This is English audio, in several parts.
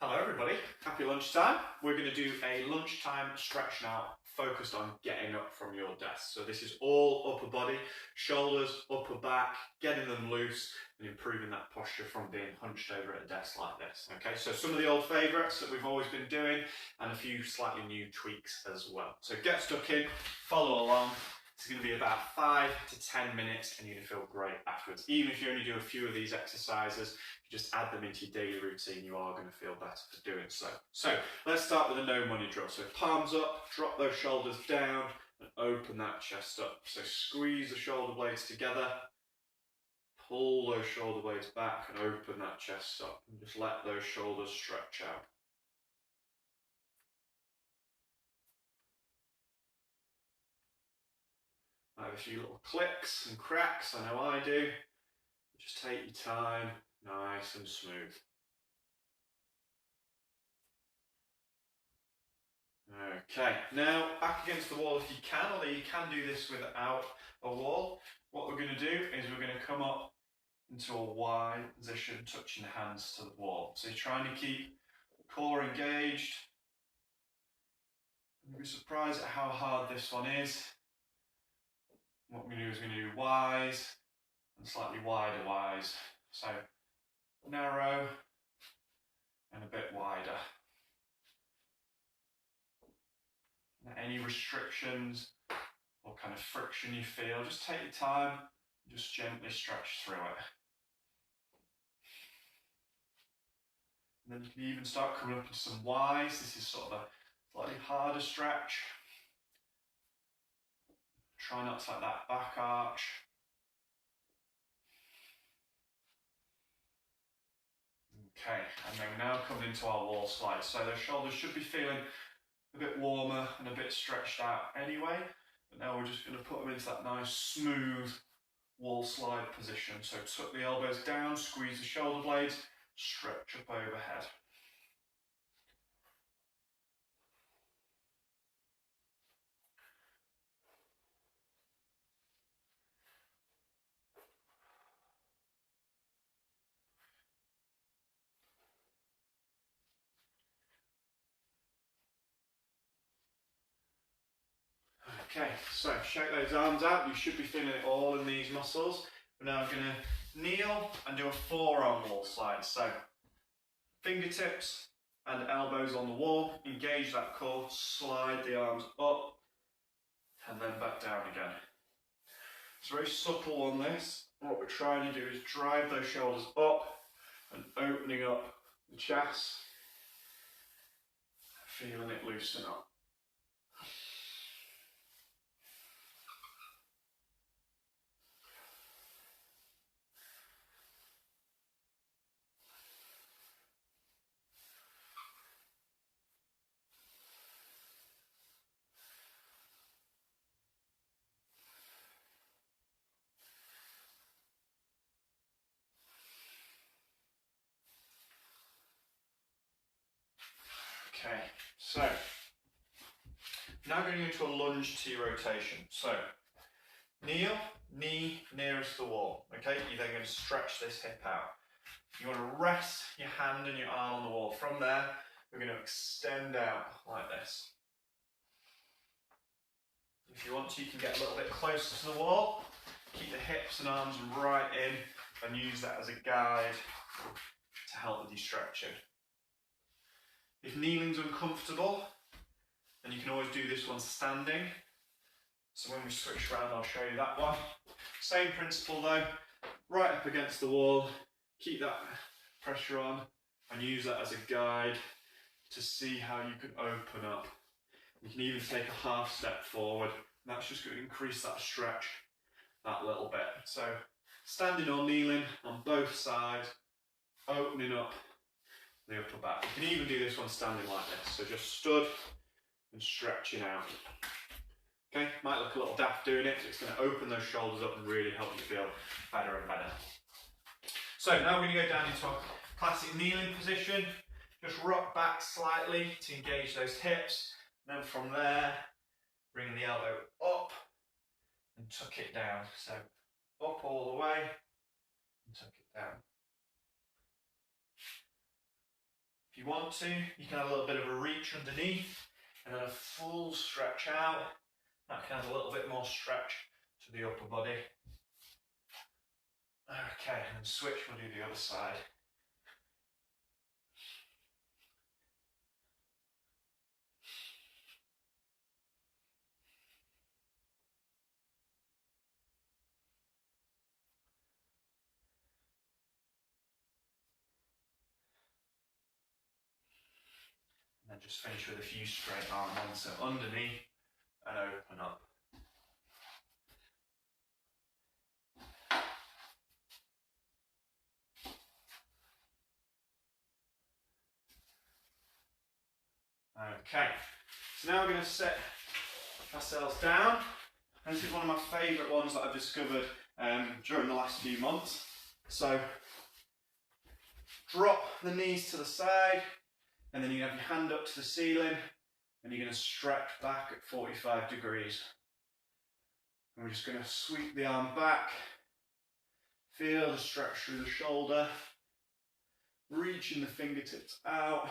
Hello everybody, happy lunchtime. We're going to do a lunchtime stretch now focused on getting up from your desk. So this is all upper body, shoulders, upper back, getting them loose and improving that posture from being hunched over at a desk like this. Okay, so some of the old favourites that we've always been doing and a few slightly new tweaks as well. So get stuck in, follow along. It's going to be about 5 to 10 minutes and you're going to feel great afterwards. Even if you only do a few of these exercises, you just add them into your daily routine, you are going to feel better for doing so. So let's start with a no money drill. So palms up, drop those shoulders down and open that chest up. So squeeze the shoulder blades together, pull those shoulder blades back and open that chest up. And just let those shoulders stretch out. I have a few little clicks and cracks, I know I do. Just take your time, nice and smooth. Okay, now back against the wall if you can, although you can do this without a wall. What we're going to do is we're going to come up into a wide position, touching the hands to the wall. So you're trying to keep the core engaged. You'll be surprised at how hard this one is. What we're going to do is we're going to do Y's and slightly wider Y's. So narrow and a bit wider. Any restrictions or kind of friction you feel, just take your time and just gently stretch through it. And then you can even start coming up into some Y's. This is sort of a slightly harder stretch. Try not to let that back arch. Okay, and then we're now coming into our wall slide. So those shoulders should be feeling a bit warmer and a bit stretched out anyway, but now we're just going to put them into that nice smooth wall slide position. So tuck the elbows down, squeeze the shoulder blades, stretch up overhead. Okay, so shake those arms out. You should be feeling it all in these muscles. We're now going to kneel and do a forearm wall slide. So fingertips and elbows on the wall, engage that core, slide the arms up and then back down again. It's very supple on this. What we're trying to do is drive those shoulders up and opening up the chest, feeling it loosen up. Okay, so now going into a lunge T rotation. So kneel, knee nearest the wall. Okay, you're then going to stretch this hip out. You want to rest your hand and your arm on the wall. From there, we're going to extend out like this. If you want to, you can get a little bit closer to the wall. Keep the hips and arms right in and use that as a guide to help with your stretching. If kneeling's uncomfortable, then you can always do this one standing. So when we switch around, I'll show you that one. Same principle though, right up against the wall, keep that pressure on and use that as a guide to see how you can open up. You can even take a half step forward, and that's just going to increase that stretch that little bit. So standing or kneeling on both sides, opening up the upper back. You can even do this one standing like this, so just stood and stretching out. Okay, might look a little daft doing it, but it's going to open those shoulders up and really help you feel better and better. So now we're going to go down into a classic kneeling position. Just rock back slightly to engage those hips. Then from there, bring the elbow up and tuck it down. So up all the way and tuck it down. If you you want to, you can have a little bit of a reach underneath and then a full stretch out. That can add a little bit more stretch to the upper body. Okay, and then switch, we'll do the other side. And then just finish with a few straight arm ones, so underneath and open up. Okay, so now we're going to set ourselves down, and this is one of my favourite ones that I've discovered during the last few months. So drop the knees to the side, and then you have your hand up to the ceiling, and you're going to stretch back at 45 degrees. And we're just going to sweep the arm back, feel the stretch through the shoulder, reaching the fingertips out.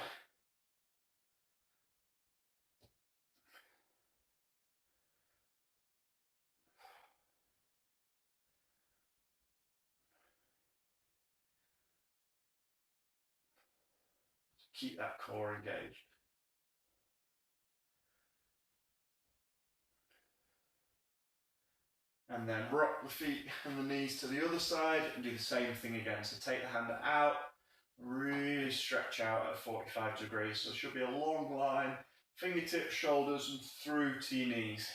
Keep that core engaged. And then rock the feet and the knees to the other side and do the same thing again. So take the hand out, really stretch out at 45 degrees. So it should be a long line, fingertips, shoulders, and through to your knees.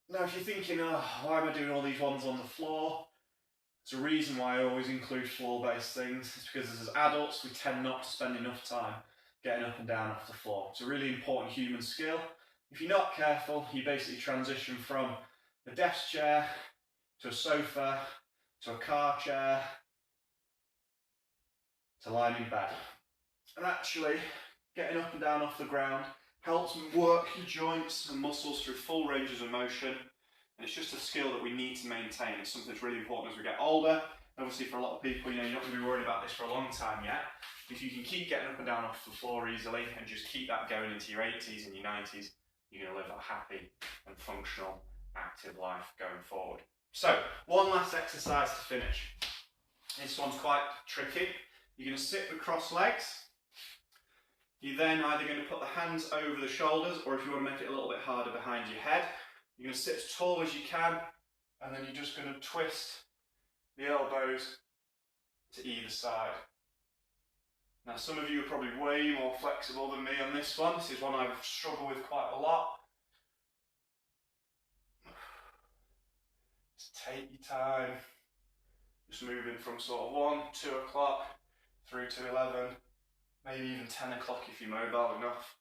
Now if you're thinking, oh, why am I doing all these ones on the floor? There's a reason why I always include floor-based things. It's because as adults, we tend not to spend enough time getting up and down off the floor. It's a really important human skill. If you're not careful, you basically transition from a desk chair to a sofa to a car chair to lying in bed. And actually, getting up and down off the ground helps work your joints and muscles through full ranges of motion. And it's just a skill that we need to maintain. It's something that's really important as we get older. Obviously for a lot of people, you're not going to be worried about this for a long time yet. If you can keep getting up and down off the floor easily and just keep that going into your 80s and your 90s, you're going to live a happy and functional, active life going forward. So, one last exercise to finish. This one's quite tricky. You're going to sit with crossed legs. You're then either going to put the hands over the shoulders, or if you want to make it a little bit harder, behind your head. You're going to sit as tall as you can, and then you're just going to twist the elbows to either side. Now some of you are probably way more flexible than me on this one. This is one I've struggled with quite a lot. Just take your time. Just moving from sort of 1, 2 o'clock through to 11, maybe even 10 o'clock if you're mobile enough.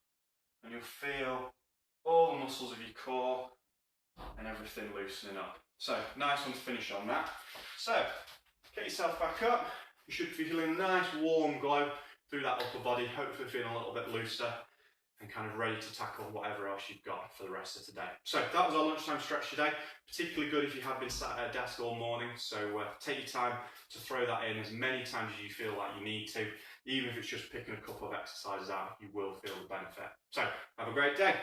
And you'll feel all the muscles of your core and everything loosening up. So, nice one to finish on that. So, get yourself back up. You should be feeling a nice warm glow through that upper body, hopefully feeling a little bit looser and kind of ready to tackle whatever else you've got for the rest of today. So that was our lunchtime stretch today. Particularly good if you have been sat at a desk all morning. So take your time to throw that in as many times as you feel like you need to. Even if it's just picking a couple of exercises out, you will feel the benefit. So have a great day.